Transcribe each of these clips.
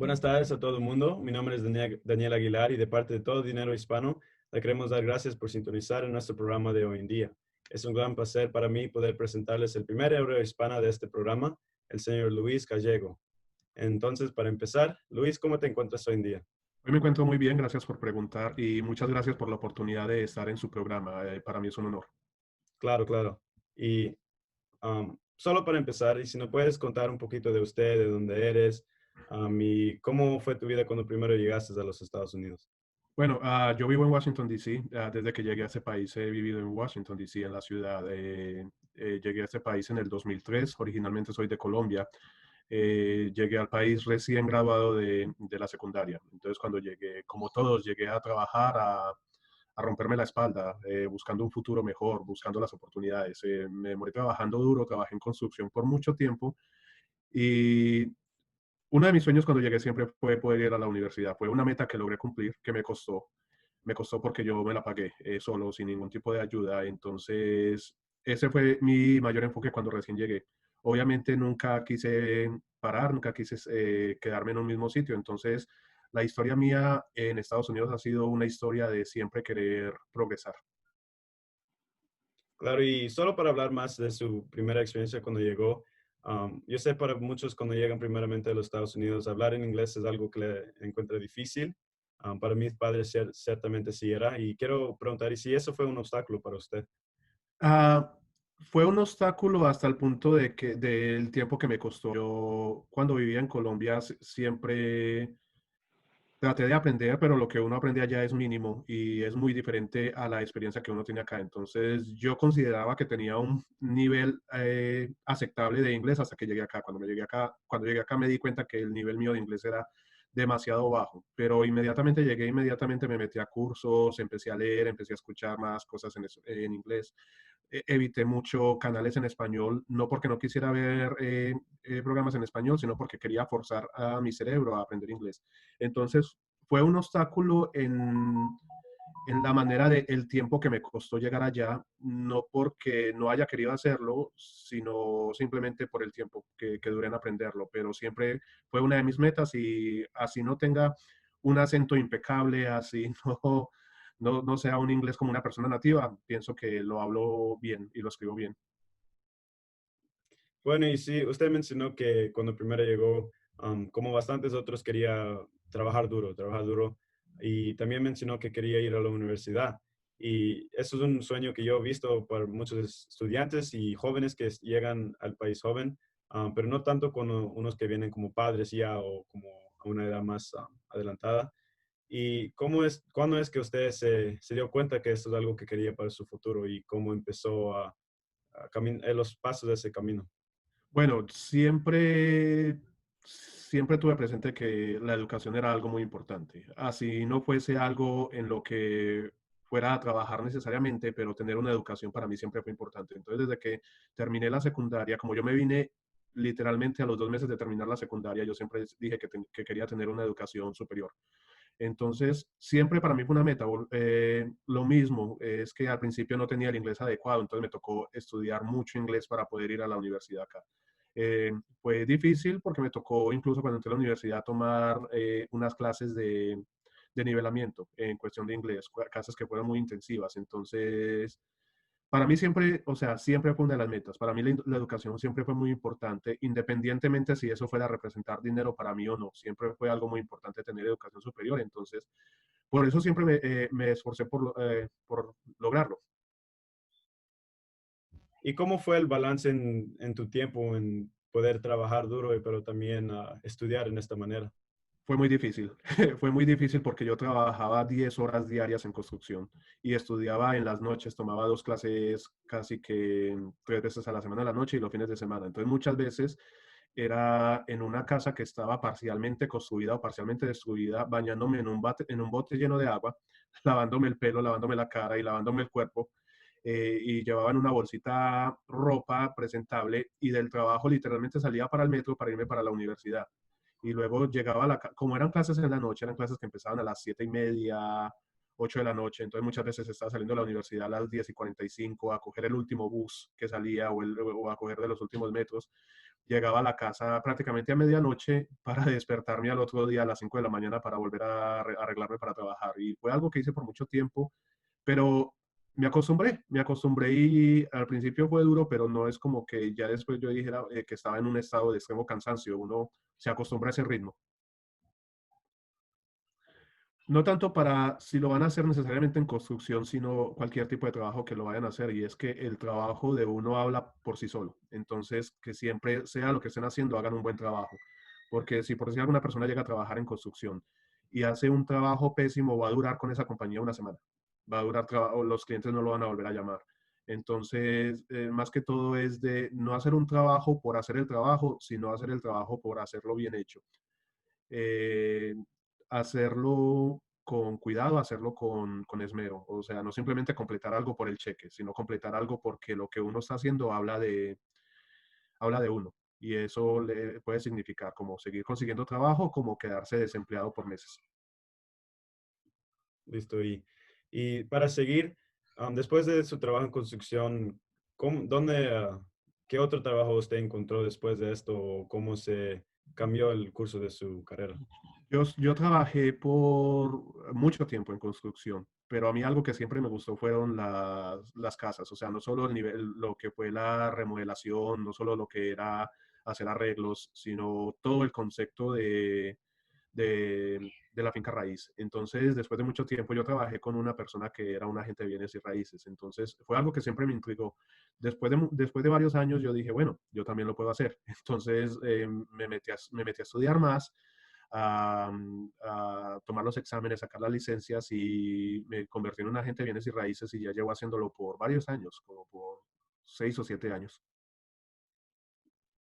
Buenas tardes a todo el mundo. Mi nombre es Daniel Aguilar y de parte de todo Dinero Hispano, le queremos dar gracias por sintonizar en nuestro programa de hoy en día. Es un gran placer para mí poder presentarles el primer euro hispana de este programa, el señor Luis Gallego. Entonces, para empezar, Luis, ¿cómo te encuentras hoy en día? Hoy me encuentro muy bien, gracias por preguntar y muchas gracias por la oportunidad de estar en su programa. Para mí es un honor. Claro, claro. Y solo para empezar, y si no puedes contar un poquito de usted, de dónde eres, y cómo fue tu vida cuando primero llegaste a los Estados Unidos. Bueno, yo vivo en Washington, D.C. Desde que llegué a este país he vivido en Washington, D.C., en la ciudad. Llegué a este país en el 2003. Originalmente soy de Colombia. Llegué al país recién graduado de la secundaria. Entonces, cuando llegué, como todos, llegué a trabajar, a romperme la espalda, buscando un futuro mejor, buscando las oportunidades. Me demoré trabajando duro, trabajé en construcción por mucho tiempo y uno de mis sueños cuando llegué siempre fue poder ir a la universidad. Fue una meta que logré cumplir, que me costó. Me costó porque yo me la pagué solo, sin ningún tipo de ayuda. Entonces, ese fue mi mayor enfoque cuando recién llegué. Obviamente nunca quise parar, nunca quise quedarme en un mismo sitio. Entonces, la historia mía en Estados Unidos ha sido una historia de siempre querer progresar. Claro, y solo para hablar más de su primera experiencia cuando llegó, yo sé para muchos cuando llegan primeramente a los Estados Unidos, hablar en inglés es algo que le encuentra difícil. Para mis padres ciertamente sí era, y quiero preguntar, ¿y si eso fue un obstáculo para usted? Ah, Fue un obstáculo hasta el punto de que del tiempo que me costó. Yo cuando vivía en Colombia siempre traté de aprender, pero lo que uno aprende allá es mínimo y es muy diferente a la experiencia que uno tiene acá. Entonces yo consideraba que tenía un nivel aceptable de inglés hasta que llegué acá. Cuando llegué acá me di cuenta que el nivel mío de inglés era demasiado bajo, pero inmediatamente llegué, inmediatamente me metí a cursos, empecé a leer, empecé a escuchar más cosas en inglés. Evité mucho canales en español, no porque no quisiera ver programas en español, sino porque quería forzar a mi cerebro a aprender inglés. Entonces, fue un obstáculo en la manera de el tiempo que me costó llegar allá, no porque no haya querido hacerlo, sino simplemente por el tiempo que duré en aprenderlo. Pero siempre fue una de mis metas y así no tenga un acento impecable, así no sea un inglés como una persona nativa, pienso que lo hablo bien y lo escribo bien. Bueno, y sí, usted mencionó que cuando primero llegó, como bastantes otros, quería trabajar duro, y también mencionó que quería ir a la universidad. Y eso es un sueño que yo he visto por muchos estudiantes y jóvenes que llegan al país joven, pero no tanto con unos que vienen como padres ya o como a una edad más adelantada. ¿Y cuándo es que usted se dio cuenta que esto es algo que quería para su futuro y cómo empezó a los pasos de ese camino? Bueno, siempre tuve presente que la educación era algo muy importante. Así no fuese algo en lo que fuera a trabajar necesariamente, pero tener una educación para mí siempre fue importante. Entonces, desde que terminé la secundaria, como yo me vine literalmente a los 2 meses de terminar la secundaria, yo siempre dije que quería tener una educación superior. Entonces, siempre para mí fue una meta. Lo mismo es que al principio no tenía el inglés adecuado, entonces me tocó estudiar mucho inglés para poder ir a la universidad acá. Eh, Fue difícil porque me tocó incluso cuando entré a la universidad tomar unas clases de nivelamiento en cuestión de inglés, clases que fueron muy intensivas. Entonces, para mí siempre, o sea, siempre fue una de las metas. Para mí la educación siempre fue muy importante, independientemente si eso fuera a representar dinero para mí o no. Siempre fue algo muy importante tener educación superior. Entonces, por eso siempre me esforcé por lograrlo. ¿Y cómo fue el balance en tu tiempo en poder trabajar duro, pero también estudiar en esta manera? Fue muy difícil. Fue muy difícil porque yo trabajaba 10 horas diarias en construcción y estudiaba en las noches, tomaba 2 clases casi que 3 veces a la semana, a la noche y los fines de semana. Entonces, muchas veces era en una casa que estaba parcialmente construida o parcialmente destruida, bañándome en un bote lleno de agua, lavándome el pelo, lavándome la cara y lavándome el cuerpo. Y llevaba en una bolsita ropa presentable y del trabajo literalmente salía para el metro para irme para la universidad. Y luego llegaba como eran clases en la noche, eran clases que empezaban a las 7:30, 8 de la noche, entonces muchas veces estaba saliendo de la universidad a las 10:45 a coger el último bus que salía o a coger de los últimos metros llegaba a la casa prácticamente a medianoche para despertarme al otro día a las 5 de la mañana para volver a arreglarme para trabajar. Y fue algo que hice por mucho tiempo, pero me acostumbré y al principio fue duro, pero no es como que ya después yo dijera que estaba en un estado de extremo cansancio. Uno se acostumbra a ese ritmo. No tanto para si lo van a hacer necesariamente en construcción, sino cualquier tipo de trabajo que lo vayan a hacer. Y es que el trabajo de uno habla por sí solo. Entonces, que siempre sea lo que estén haciendo, hagan un buen trabajo. Porque si por decir alguna persona llega a trabajar en construcción y hace un trabajo pésimo, va a durar con esa compañía una semana. Va a durar trabajo, los clientes no lo van a volver a llamar. Entonces, más que todo es de no hacer un trabajo por hacer el trabajo, sino hacer el trabajo por hacerlo bien hecho. eh, Hacerlo con cuidado, hacerlo con esmero. O sea, no simplemente completar algo por el cheque, sino completar algo porque lo que uno está haciendo habla de uno. Y eso le puede significar como seguir consiguiendo trabajo, como quedarse desempleado por meses. Listo. Y para seguir, después de su trabajo en construcción, ¿dónde, qué otro trabajo usted encontró después de esto? ¿O cómo se cambió el curso de su carrera? Yo trabajé por mucho tiempo en construcción, pero a mí algo que siempre me gustó fueron las casas, o sea, no solo el nivel, lo que fue la remodelación, no solo lo que era hacer arreglos, sino todo el concepto de la finca raíz. Entonces, después de mucho tiempo, yo trabajé con una persona que era un agente de bienes y raíces. Entonces, fue algo que siempre me intrigó. Después de varios años, yo dije, bueno, yo también lo puedo hacer. Entonces, me metí a estudiar más, a tomar los exámenes, sacar las licencias y me convertí en un agente de bienes y raíces y ya llevo haciéndolo por varios años, como por 6 o 7 años.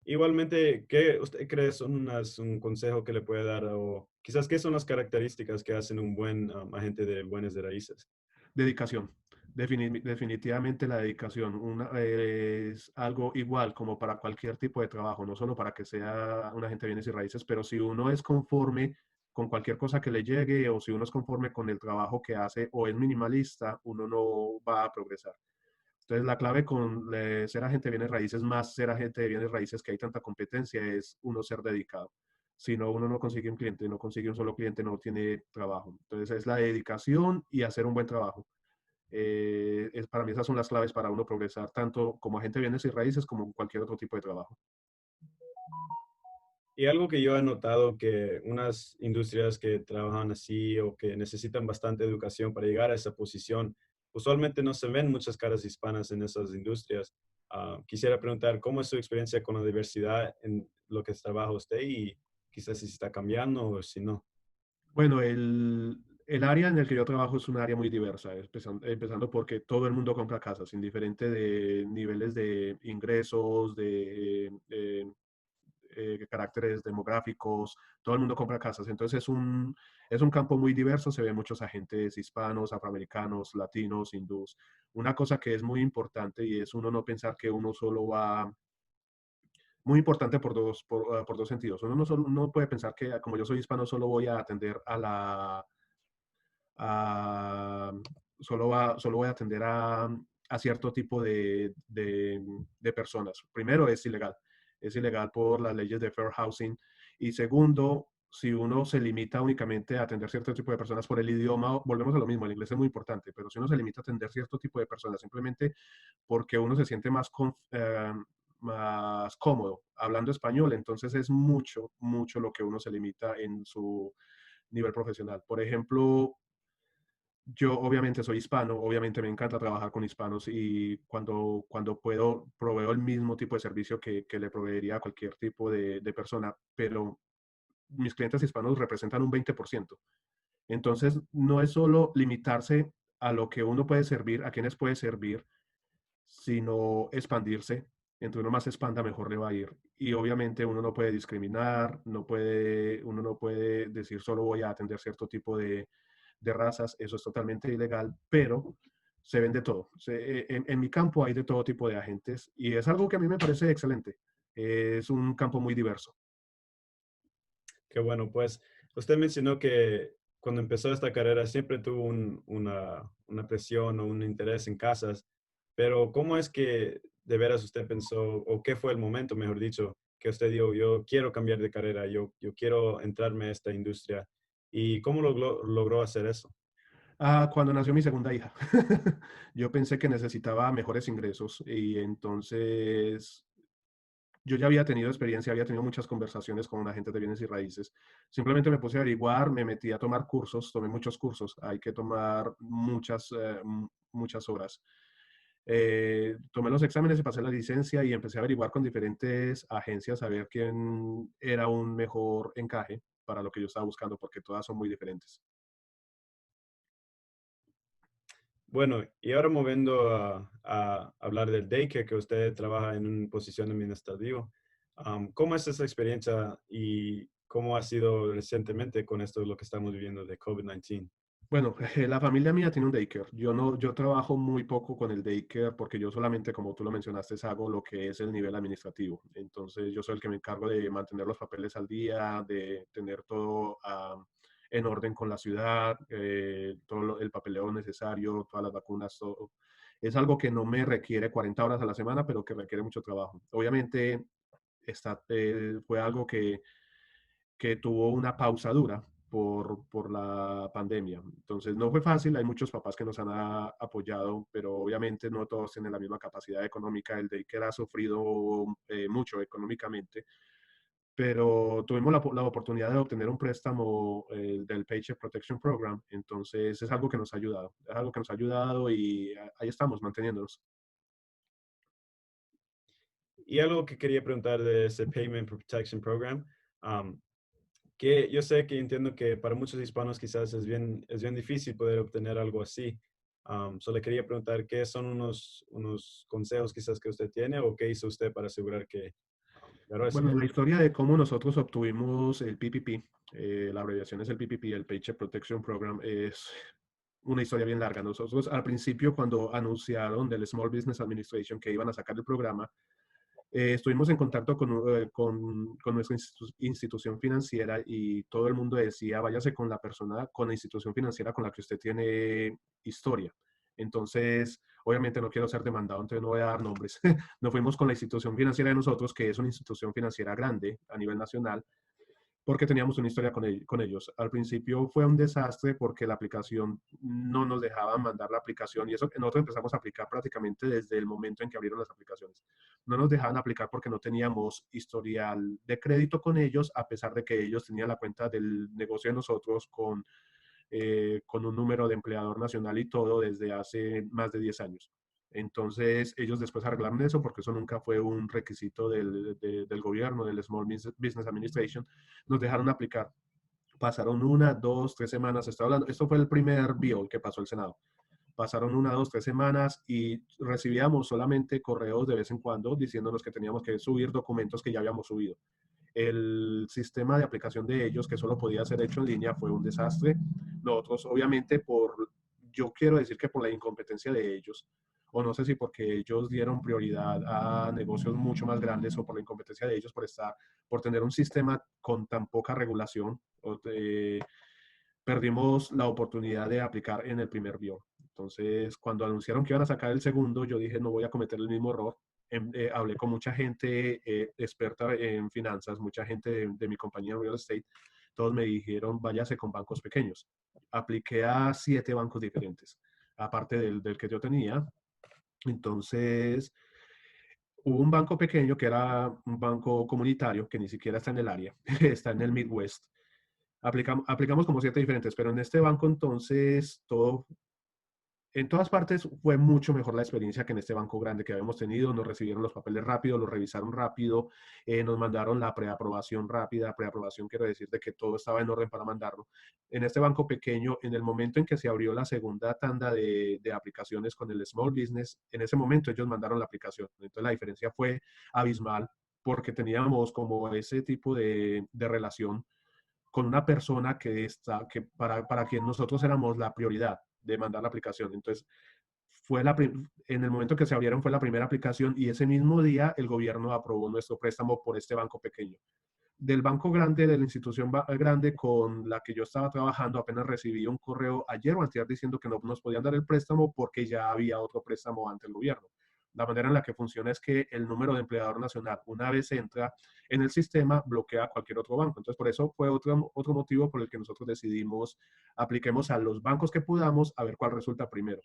Igualmente, ¿qué usted cree son un consejo que le puede dar o quizás qué son las características que hacen un buen agente de bienes de raíces? Dedicación. Definitivamente la dedicación es algo igual como para cualquier tipo de trabajo, no solo para que sea un agente de bienes y raíces, pero si uno es conforme con cualquier cosa que le llegue o si uno es conforme con el trabajo que hace o es minimalista, uno no va a progresar. Entonces, la clave con ser agente de bienes raíces, más ser agente de bienes raíces que hay tanta competencia, es uno ser dedicado. Si no, uno no consigue un cliente, no consigue un solo cliente, no tiene trabajo. Entonces, es la dedicación y hacer un buen trabajo. Para mí esas son las claves para uno progresar, tanto como agente de bienes y raíces como en cualquier otro tipo de trabajo. Y algo que yo he notado que unas industrias que trabajan así o que necesitan bastante educación para llegar a esa posición, usualmente no se ven muchas caras hispanas en esas industrias. Quisiera preguntar cómo es su experiencia con la diversidad en lo que trabaja usted y quizás si se está cambiando o si no. Bueno, el área en el que yo trabajo es un área muy diversa, empezando porque todo el mundo compra casas, indiferente de niveles de ingresos, de caracteres demográficos, todo el mundo compra casas. Entonces es un campo muy diverso, se ven muchos agentes hispanos, afroamericanos, latinos, hindús. Una cosa que es muy importante y es uno no pensar que uno solo va, muy importante por dos sentidos. Uno no puede pensar que como yo soy hispano solo voy a atender a solo voy a atender a cierto tipo de personas. Primero, es ilegal por las leyes de Fair Housing. Y segundo, si uno se limita únicamente a atender cierto tipo de personas por el idioma, volvemos a lo mismo, el inglés es muy importante, pero si uno se limita a atender cierto tipo de personas simplemente porque uno se siente más cómodo hablando español, entonces es mucho, mucho lo que uno se limita en su nivel profesional. Por ejemplo, yo obviamente soy hispano, obviamente me encanta trabajar con hispanos y cuando puedo proveo el mismo tipo de servicio que le proveería a cualquier tipo de persona, pero mis clientes hispanos representan un 20%. Entonces, no es solo limitarse a lo que uno puede servir, a quienes puede servir, sino expandirse. Entre uno más se expanda, mejor le va a ir. Y obviamente uno no puede discriminar, uno no puede decir solo voy a atender cierto tipo de razas, eso es totalmente ilegal, pero se ven de todo. En mi campo hay de todo tipo de agentes y es algo que a mí me parece excelente. Es un campo muy diverso. Qué bueno, pues usted mencionó que cuando empezó esta carrera siempre tuvo una presión o un interés en casas, pero ¿cómo es que de veras usted pensó, o qué fue el momento, mejor dicho, que usted dijo, yo quiero cambiar de carrera, yo quiero entrarme a esta industria? ¿Y cómo logró hacer eso? Cuando nació mi segunda hija, yo pensé que necesitaba mejores ingresos y entonces yo ya había tenido experiencia, había tenido muchas conversaciones con agentes de bienes y raíces. Simplemente me puse a averiguar, me metí a tomar cursos, tomé muchos cursos. Hay que tomar muchas horas. Tomé los exámenes y pasé la licencia y empecé a averiguar con diferentes agencias a ver quién era un mejor encaje para lo que yo estaba buscando, porque todas son muy diferentes. Bueno, y ahora moviendo a hablar del daycare, que usted trabaja en una posición administrativa, ¿cómo es esa experiencia y cómo ha sido recientemente con esto, lo que estamos viviendo de COVID-19? Bueno, la familia mía tiene un daycare. Yo no, yo trabajo muy poco con el daycare porque yo solamente, como tú lo mencionaste, hago lo que es el nivel administrativo. Entonces, yo soy el que me encargo de mantener los papeles al día, de tener todo en orden con la ciudad, el papeleo necesario, todas las vacunas, todo. Es algo que no me requiere 40 horas a la semana, pero que requiere mucho trabajo. Obviamente, fue algo que tuvo una pausa dura por la pandemia. Entonces no fue fácil, hay muchos papás que nos han apoyado, pero obviamente no todos tienen la misma capacidad económica. El daycare ha sufrido mucho económicamente, pero tuvimos la oportunidad de obtener un préstamo del Paycheck Protection Program, entonces es algo que nos ha ayudado, es algo que nos ha ayudado y ahí estamos manteniéndonos. Y algo que quería preguntar de ese Payment Protection Program, que yo sé que entiendo que para muchos hispanos quizás es bien difícil poder obtener algo así. Solo quería preguntar qué son unos consejos quizás que usted tiene o qué hizo usted para asegurar que ganó ese Bueno, la préstamo. historia de cómo nosotros obtuvimos el PPP, la abreviación es el PPP, el Paycheck Protection Program, es una historia bien larga. Nosotros al principio, cuando anunciaron del Small Business Administration que iban a sacar el programa, estuvimos en contacto con nuestra institución financiera y todo el mundo decía, váyase con la persona, con la institución financiera con la que usted tiene historia. Entonces, obviamente no quiero ser demandado, entonces no voy a dar nombres. Nos fuimos con la institución financiera de nosotros, que es una institución financiera grande a nivel nacional, porque teníamos una historia con ellos. Al principio fue un desastre porque la aplicación no nos dejaban mandar la aplicación y eso que nosotros empezamos a aplicar prácticamente desde el momento en que abrieron las aplicaciones. No nos dejaban aplicar porque no teníamos historial de crédito con ellos, a pesar de que ellos tenían la cuenta del negocio de nosotros con un número de empleador nacional y todo desde hace más de 10 años. Entonces, ellos después arreglaron eso porque eso nunca fue un requisito del gobierno, del Small Business Administration. Nos dejaron aplicar. Pasaron una, dos, 3 semanas. Estoy hablando, esto fue el primer bill que pasó el Senado. Pasaron una, dos, 3 semanas y recibíamos solamente correos de vez en cuando diciéndonos que teníamos que subir documentos que ya habíamos subido. El sistema de aplicación de ellos, que solo podía ser hecho en línea, fue un desastre. Nosotros, obviamente, yo quiero decir que por la incompetencia de ellos, o no sé si porque ellos dieron prioridad a negocios mucho más grandes o por la incompetencia de ellos por tener un sistema con tan poca regulación, perdimos la oportunidad de aplicar en el primer bio. Entonces, cuando anunciaron que iban a sacar el segundo, yo dije, no voy a cometer el mismo error. Hablé con mucha gente experta en finanzas, mucha gente de mi compañía en real estate. Todos me dijeron, váyase con bancos pequeños. Apliqué a 7 bancos diferentes, aparte del que yo tenía. Entonces, hubo un banco pequeño que era un banco comunitario que ni siquiera está en el área, está en el Midwest. Aplicamos como 7 diferentes, pero en este banco entonces en todas partes fue mucho mejor la experiencia que en este banco grande que habíamos tenido. Nos recibieron los papeles rápido, los revisaron rápido, nos mandaron la preaprobación rápida. Preaprobación quiero decir de que todo estaba en orden para mandarlo. En este banco pequeño, en el momento en que se abrió la segunda tanda de aplicaciones con el Small Business, en ese momento ellos mandaron la aplicación. Entonces la diferencia fue abismal porque teníamos como ese tipo de relación con una persona que para quien nosotros éramos la prioridad de mandar la aplicación. Entonces, en el momento que se abrieron fue la primera aplicación y ese mismo día el gobierno aprobó nuestro préstamo por este banco pequeño. Del banco grande, de la institución grande con la que yo estaba trabajando, apenas recibí un correo ayer o antes diciendo que no nos podían dar el préstamo porque ya había otro préstamo ante el gobierno. La manera en la que funciona es que el número de empleador nacional, una vez entra en el sistema, bloquea a cualquier otro banco. Entonces, por eso fue otro motivo por el que nosotros decidimos apliquemos a los bancos que podamos a ver cuál resulta primero.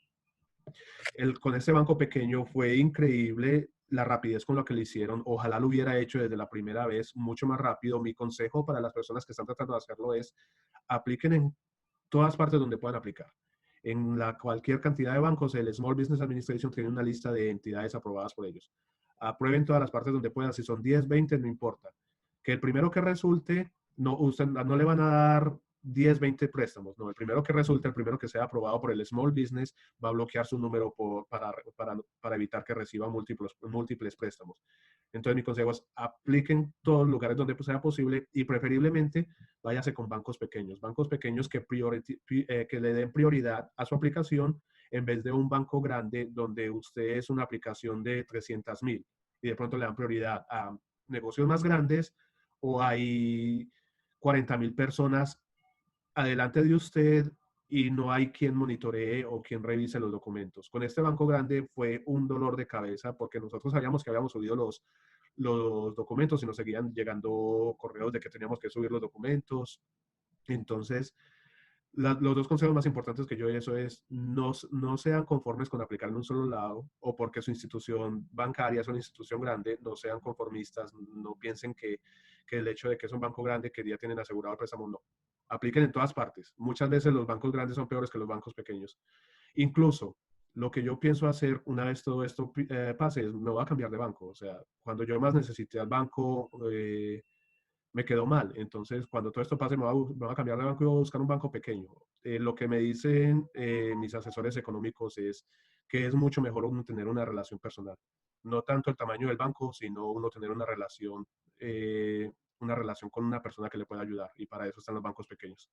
Con este banco pequeño fue increíble la rapidez con la que lo hicieron. Ojalá lo hubiera hecho desde la primera vez, mucho más rápido. Mi consejo para las personas que están tratando de hacerlo es apliquen en todas partes donde puedan aplicar. En cualquier cantidad de bancos, el Small Business Administration tiene una lista de entidades aprobadas por ellos. Aprueben todas las partes donde puedan, si son 10, 20, no importa. Que el primero que resulte, no, usted, no le van a dar 10, 20 préstamos, no, el primero que resulte, el primero que sea aprobado por el Small Business, va a bloquear su número para evitar que reciba múltiples préstamos. Entonces mi consejo es apliquen todos los lugares donde sea posible y preferiblemente váyase con bancos pequeños que le den prioridad a su aplicación en vez de un banco grande donde usted es una aplicación de 300,000 y de pronto le dan prioridad a negocios más grandes o hay 40,000 personas adelante de usted y no hay quien monitoree o quien revise los documentos. Con este banco grande fue un dolor de cabeza porque nosotros sabíamos que habíamos subido los documentos y nos seguían llegando correos de que teníamos que subir los documentos. Entonces, los dos consejos más importantes que yo doy eso es no sean conformes con aplicar en un solo lado o porque su institución bancaria es una institución grande, no sean conformistas, no piensen que el hecho de que es un banco grande que ya tienen asegurado el préstamo, no. Apliquen en todas partes. Muchas veces los bancos grandes son peores que los bancos pequeños. Incluso lo que yo pienso hacer una vez todo esto pase es me voy a cambiar de banco. O sea, cuando yo más necesité al banco, me quedó mal. Entonces, cuando todo esto pase, me voy a cambiar de banco y voy a buscar un banco pequeño. Lo que me dicen mis asesores económicos es que es mucho mejor uno tener una relación personal. No tanto el tamaño del banco, sino uno tener una relación con una persona que le pueda ayudar. Y para eso están los bancos pequeños.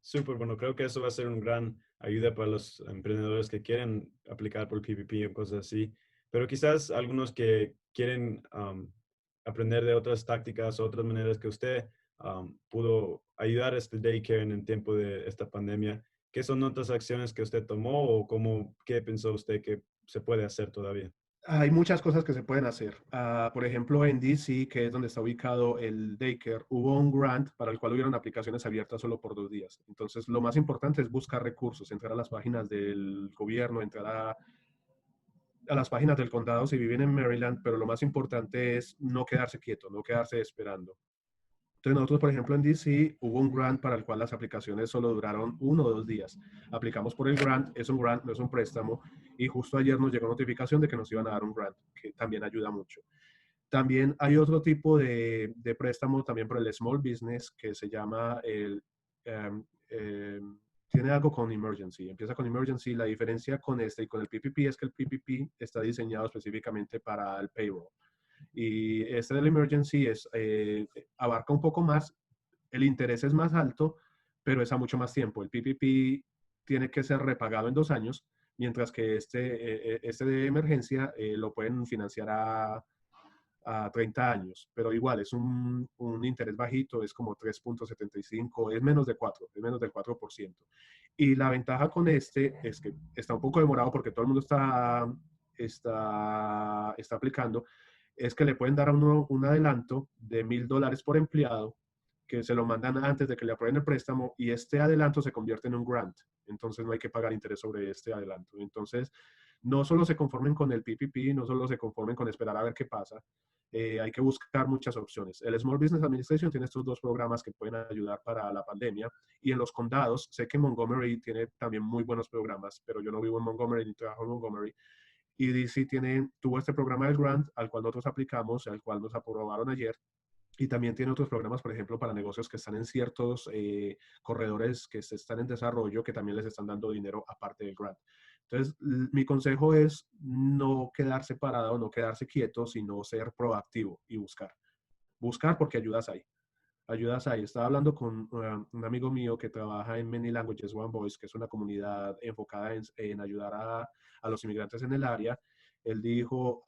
Súper bueno, creo que eso va a ser una gran ayuda para los emprendedores que quieren aplicar por PPP o cosas así, pero quizás algunos que quieren aprender de otras tácticas, otras maneras que usted pudo ayudar a este daycare en el tiempo de esta pandemia. ¿Qué son otras acciones que usted tomó o qué pensó usted que se puede hacer todavía? Hay muchas cosas que se pueden hacer. Por ejemplo, en DC, que es donde está ubicado el daycare, hubo un grant para el cual hubieron aplicaciones abiertas solo por 2 días. Entonces, lo más importante es buscar recursos, entrar a las páginas del gobierno, entrar a las páginas del condado si viven en Maryland, pero lo más importante es no quedarse quieto, no quedarse esperando. Entonces nosotros, por ejemplo, en DC hubo un grant para el cual las aplicaciones solo duraron 1 o 2 días. Aplicamos por el grant, es un grant, no es un préstamo, y justo ayer nos llegó notificación de que nos iban a dar un grant, que también ayuda mucho. También hay otro tipo de préstamo también por el small business que se llama um, tiene algo con emergency, empieza con emergency. La diferencia con este y con el PPP es que el PPP está diseñado específicamente para el payroll. Y este del emergency abarca un poco más, el interés es más alto, pero es a mucho más tiempo. El PPP tiene que ser repagado en 2 años, mientras que este de emergencia lo pueden financiar a 30 años, pero igual es un interés bajito, es como 3,75, es menos de 4, es menos del 4%. Y la ventaja con este es que está un poco demorado porque todo el mundo está aplicando, es que le pueden dar a uno un adelanto de $1,000 por empleado, que se lo mandan antes de que le aprueben el préstamo y este adelanto se convierte en un grant. Entonces no hay que pagar interés sobre este adelanto. Entonces, no solo se conformen con el PPP, no solo se conformen con esperar a ver qué pasa, hay que buscar muchas opciones. El Small Business Administration tiene estos dos programas que pueden ayudar para la pandemia y en los condados, sé que Montgomery tiene también muy buenos programas, pero yo no vivo en Montgomery ni trabajo en Montgomery. Y DC tuvo este programa del grant al cual nosotros aplicamos, al cual nos aprobaron ayer. Y también tiene otros programas, por ejemplo, para negocios que están en ciertos corredores que están en desarrollo, que también les están dando dinero aparte del grant. Entonces, mi consejo es no quedarse parado, no quedarse quieto, sino ser proactivo y buscar. Buscar porque ayudas ahí. Ayudas ahí. Estaba hablando con un amigo mío que trabaja en Many Languages One Voice, que es una comunidad enfocada en ayudar a los inmigrantes en el área. Él dijo,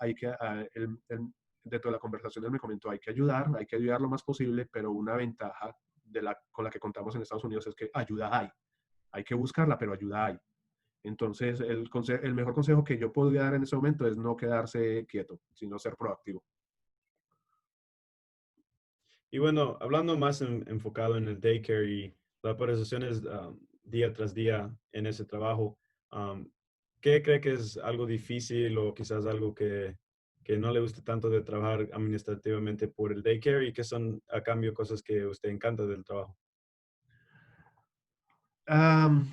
dentro de la conversación él me comentó, hay que ayudar lo más posible, pero una ventaja con la que contamos en Estados Unidos es que ayuda hay. Hay que buscarla, pero ayuda hay. Entonces, el mejor consejo que yo podría dar en ese momento es no quedarse quieto, sino ser proactivo. Y bueno, hablando más enfocado en el daycare y las prestaciones día tras día en ese trabajo, um, ¿qué cree que es algo difícil o quizás algo que no le guste tanto de trabajar administrativamente por el daycare y qué son a cambio cosas que usted encanta del trabajo? Am,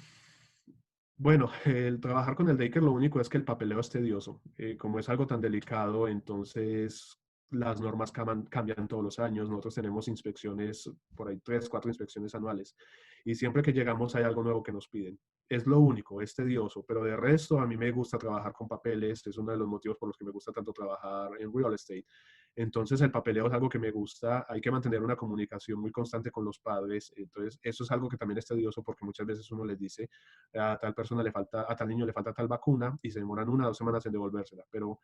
bueno, el trabajar con el Daker lo único es que el papeleo es tedioso. Como es algo tan delicado, entonces las normas cambian todos los años. Nosotros tenemos inspecciones, por ahí 3, 4 inspecciones anuales. Y siempre que llegamos hay algo nuevo que nos piden. Es lo único, es tedioso, pero de resto a mí me gusta trabajar con papeles. Es uno de los motivos por los que me gusta tanto trabajar en real estate. Entonces el papeleo es algo que me gusta, hay que mantener una comunicación muy constante con los padres, entonces eso es algo que también es tedioso porque muchas veces uno les dice a tal persona le falta, a tal niño le falta tal vacuna y se demoran 1 o 2 semanas en devolvérsela, pero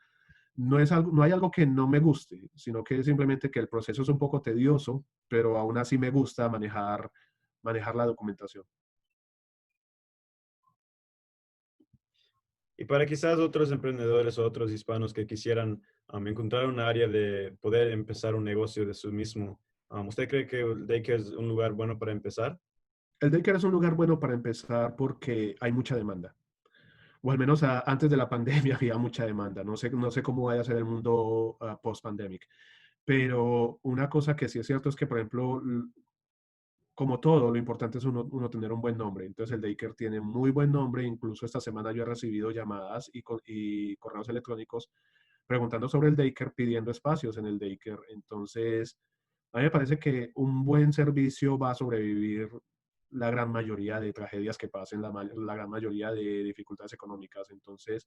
no es algo, no hay algo que no me guste, sino que simplemente que el proceso es un poco tedioso, pero aún así me gusta manejar la documentación. Y para quizás otros emprendedores o otros hispanos que quisieran encontrar un área de poder empezar un negocio de su mismo, ¿usted cree que el daycare es un lugar bueno para empezar? El daycare es un lugar bueno para empezar porque hay mucha demanda. O al menos antes de la pandemia había mucha demanda. No sé cómo vaya a ser el mundo post-pandemic. Pero una cosa que sí es cierto es que, por ejemplo, como todo, lo importante es uno tener un buen nombre. Entonces, el Daycare tiene muy buen nombre. Incluso esta semana yo he recibido llamadas y correos electrónicos preguntando sobre el Daycare, pidiendo espacios en el Daycare. Entonces, a mí me parece que un buen servicio va a sobrevivir la gran mayoría de tragedias que pasen, la gran mayoría de dificultades económicas. Entonces,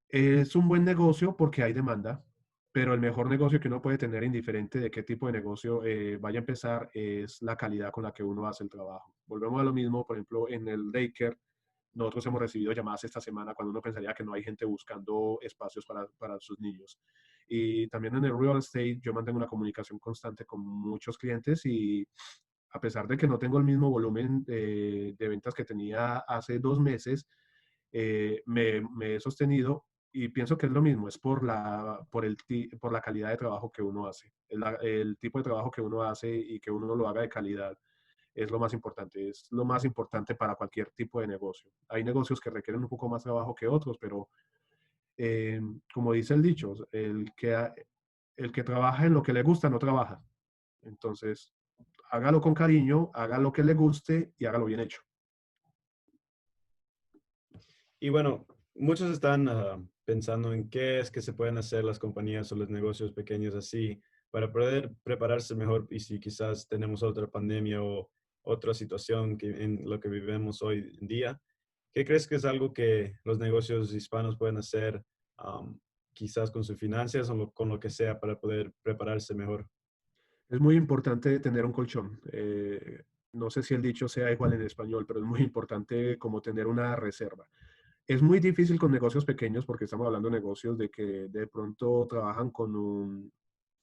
es un buen negocio porque hay demanda, pero el mejor negocio que uno puede tener, indiferente de qué tipo de negocio vaya a empezar, es la calidad con la que uno hace el trabajo. Volvemos a lo mismo, por ejemplo, en el daycare, nosotros hemos recibido llamadas esta semana cuando uno pensaría que no hay gente buscando espacios para sus niños. Y también en el real estate, yo mantengo una comunicación constante con muchos clientes y a pesar de que no tengo el mismo volumen de ventas que tenía hace 2 meses, me he sostenido y pienso que es lo mismo, es por la calidad de trabajo que uno hace. El tipo de trabajo que uno hace y que uno lo haga de calidad es lo más importante para cualquier tipo de negocio. Hay negocios que requieren un poco más trabajo que otros, pero eh, como dice el dicho, el que trabaja en lo que le gusta no trabaja. Entonces, hágalo con cariño, haga lo que le guste y hágalo bien hecho. Y bueno, muchos están pensando en qué es que se pueden hacer las compañías o los negocios pequeños así para poder prepararse mejor y si quizás tenemos otra pandemia o otra situación que en lo que vivimos hoy en día. ¿Qué crees que es algo que los negocios hispanos pueden hacer quizás con sus finanzas o con lo que sea para poder prepararse mejor? Es muy importante tener un colchón. No sé si el dicho sea igual en español, pero es muy importante como tener una reserva. Es muy difícil con negocios pequeños porque estamos hablando de negocios de que de pronto trabajan con un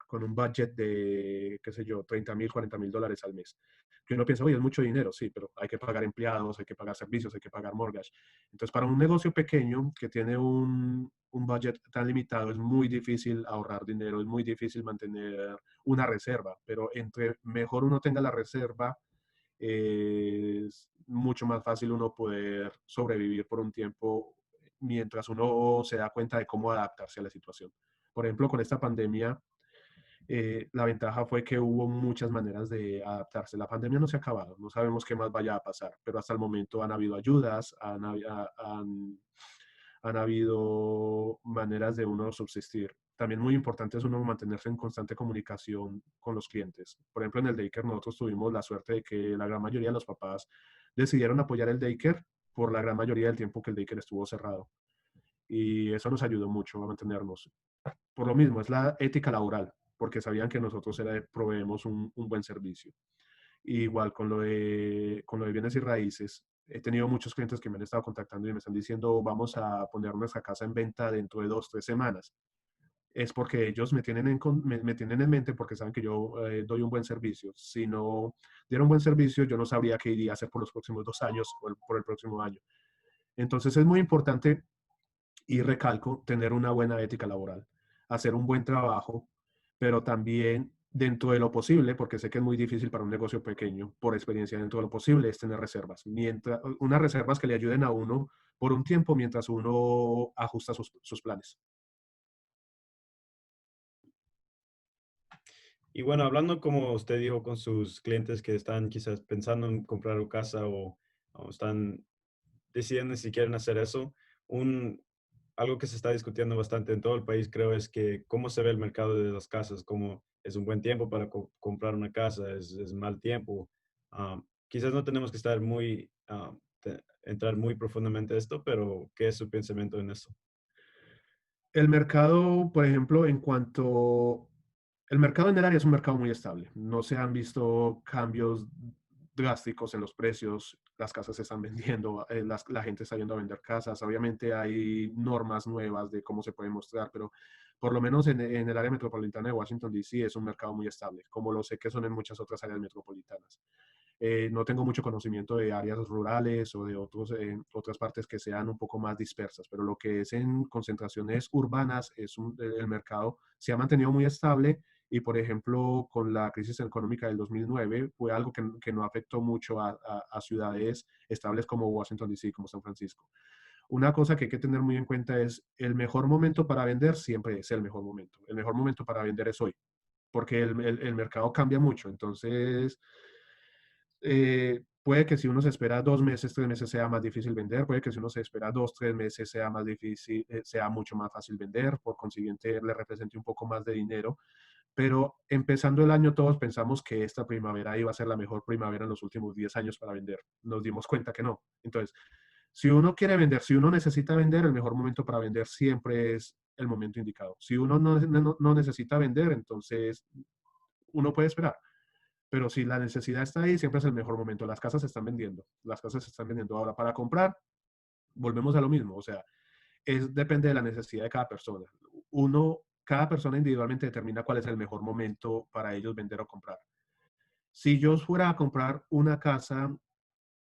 budget de, qué sé yo, 30,000, $40,000 al mes. Que uno piensa, oye, es mucho dinero, sí, pero hay que pagar empleados, hay que pagar servicios, hay que pagar mortgage. Entonces, para un negocio pequeño que tiene un budget tan limitado, es muy difícil ahorrar dinero, es muy difícil mantener una reserva, pero entre mejor uno tenga la reserva, es mucho más fácil uno poder sobrevivir por un tiempo mientras uno se da cuenta de cómo adaptarse a la situación. Por ejemplo, con esta pandemia, la ventaja fue que hubo muchas maneras de adaptarse. La pandemia no se ha acabado, no sabemos qué más vaya a pasar, pero hasta el momento han habido ayudas, han habido maneras de uno subsistir. También muy importante es uno mantenerse en constante comunicación con los clientes. Por ejemplo, en el daycare nosotros tuvimos la suerte de que la gran mayoría de los papás decidieron apoyar el daycare por la gran mayoría del tiempo que el daycare estuvo cerrado. Y eso nos ayudó mucho a mantenernos. Por lo mismo, es la ética laboral, porque sabían que nosotros proveemos un buen servicio. Igual con lo de bienes y raíces, he tenido muchos clientes que me han estado contactando y me están diciendo, vamos a poner nuestra casa en venta dentro de 2, 3 semanas. Es porque ellos me tienen en mente porque saben que yo doy un buen servicio. Si no diera un buen servicio, yo no sabría qué iría a hacer por los próximos 2 años o por el próximo año. Entonces es muy importante, y recalco, tener una buena ética laboral, hacer un buen trabajo, pero también dentro de lo posible, porque sé que es muy difícil para un negocio pequeño, por experiencia, dentro de lo posible es tener reservas, unas reservas que le ayuden a uno por un tiempo mientras uno ajusta sus planes. Y bueno, hablando como usted dijo con sus clientes que están quizás pensando en comprar una casa o están decidiendo si quieren hacer eso, un, algo que se está discutiendo bastante en todo el país, creo, es que cómo se ve el mercado de las casas, cómo es un buen tiempo para comprar una casa, es mal tiempo. Quizás no tenemos que estar entrar muy profundamente a esto, pero ¿qué es su pensamiento en eso? El mercado, por ejemplo, el mercado en el área es un mercado muy estable. No se han visto cambios drásticos en los precios. Las casas se están vendiendo, la gente está yendo a vender casas. Obviamente hay normas nuevas de cómo se puede mostrar, pero por lo menos en el área metropolitana de Washington, D.C. es un mercado muy estable, como lo sé que son en muchas otras áreas metropolitanas. No tengo mucho conocimiento de áreas rurales o de otras partes que sean un poco más dispersas, pero lo que es en concentraciones urbanas, el mercado se ha mantenido muy estable y, por ejemplo, con la crisis económica del 2009 fue algo que no afectó mucho a ciudades estables como Washington, D.C., como San Francisco. Una cosa que hay que tener muy en cuenta es el mejor momento para vender siempre es el mejor momento. El mejor momento para vender es hoy, porque el mercado cambia mucho. Entonces, puede que si uno se espera 2 meses, 3 meses sea más difícil vender, puede que si uno se espera 2, 3 meses sea más difícil, sea mucho más fácil vender, por consiguiente le represente un poco más de dinero, pero empezando el año todos pensamos que esta primavera iba a ser la mejor primavera en los últimos 10 años para vender. Nos dimos cuenta que no. Entonces, si uno quiere vender, si uno necesita vender, el mejor momento para vender siempre es el momento indicado. Si uno no necesita vender, entonces uno puede esperar. Pero si la necesidad está ahí, siempre es el mejor momento. Las casas se están vendiendo. Las casas se están vendiendo. Ahora, para comprar, volvemos a lo mismo. O sea, depende de la necesidad de cada persona. Cada persona individualmente determina cuál es el mejor momento para ellos vender o comprar. Si yo fuera a comprar una casa,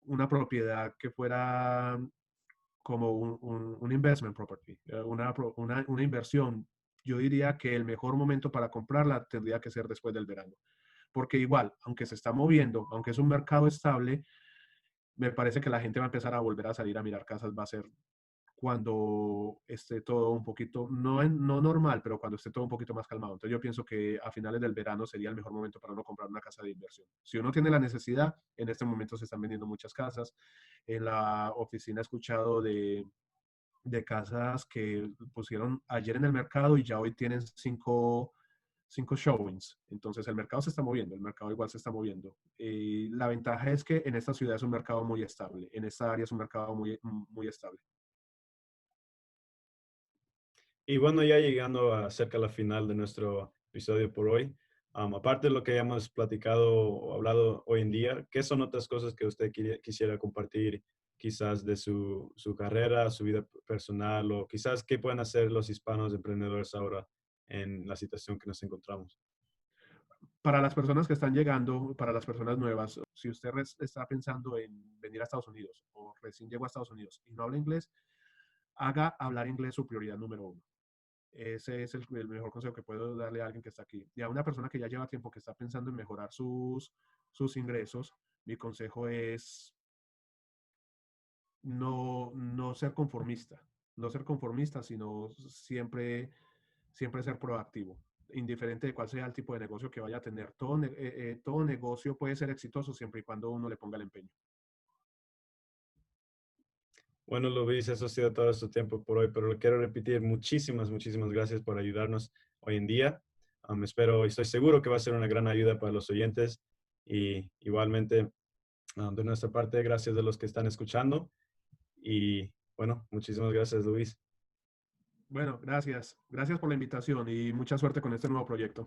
una propiedad que fuera como un investment property, una inversión, yo diría que el mejor momento para comprarla tendría que ser después del verano. Porque igual, aunque se está moviendo, aunque es un mercado estable, me parece que la gente va a empezar a volver a salir a mirar casas, va a ser cuando esté todo un poquito, no normal, pero cuando esté todo un poquito más calmado. Entonces yo pienso que a finales del verano sería el mejor momento para uno comprar una casa de inversión. Si uno tiene la necesidad, en este momento se están vendiendo muchas casas. En la oficina he escuchado de casas que pusieron ayer en el mercado y ya hoy tienen cinco showings. Entonces el mercado se está moviendo, el mercado igual se está moviendo. La ventaja es que en esta ciudad es un mercado muy estable, en esta área es un mercado muy estable. Y bueno, ya llegando a cerca a la final de nuestro episodio por hoy, aparte de lo que hemos platicado o hablado hoy en día, ¿qué son otras cosas que usted quisiera compartir quizás de su carrera, su vida personal o quizás qué pueden hacer los hispanos emprendedores ahora en la situación que nos encontramos? Para las personas que están llegando, para las personas nuevas, si usted está pensando en venir a Estados Unidos o recién llegó a Estados Unidos y no habla inglés, haga hablar inglés su prioridad número uno. Ese es el mejor consejo que puedo darle a alguien que está aquí. Y a una persona que ya lleva tiempo, que está pensando en mejorar sus ingresos, mi consejo es no ser conformista. No ser conformista, sino siempre ser proactivo. Indiferente de cuál sea el tipo de negocio que vaya a tener. Todo negocio puede ser exitoso siempre y cuando uno le ponga el empeño. Bueno, Luis, eso ha sido todo su tiempo por hoy, pero lo quiero repetir, muchísimas gracias por ayudarnos hoy en día. Espero y estoy seguro que va a ser una gran ayuda para los oyentes y igualmente de nuestra parte, gracias a los que están escuchando y bueno, muchísimas gracias, Luis. Bueno, gracias. Gracias por la invitación y mucha suerte con este nuevo proyecto.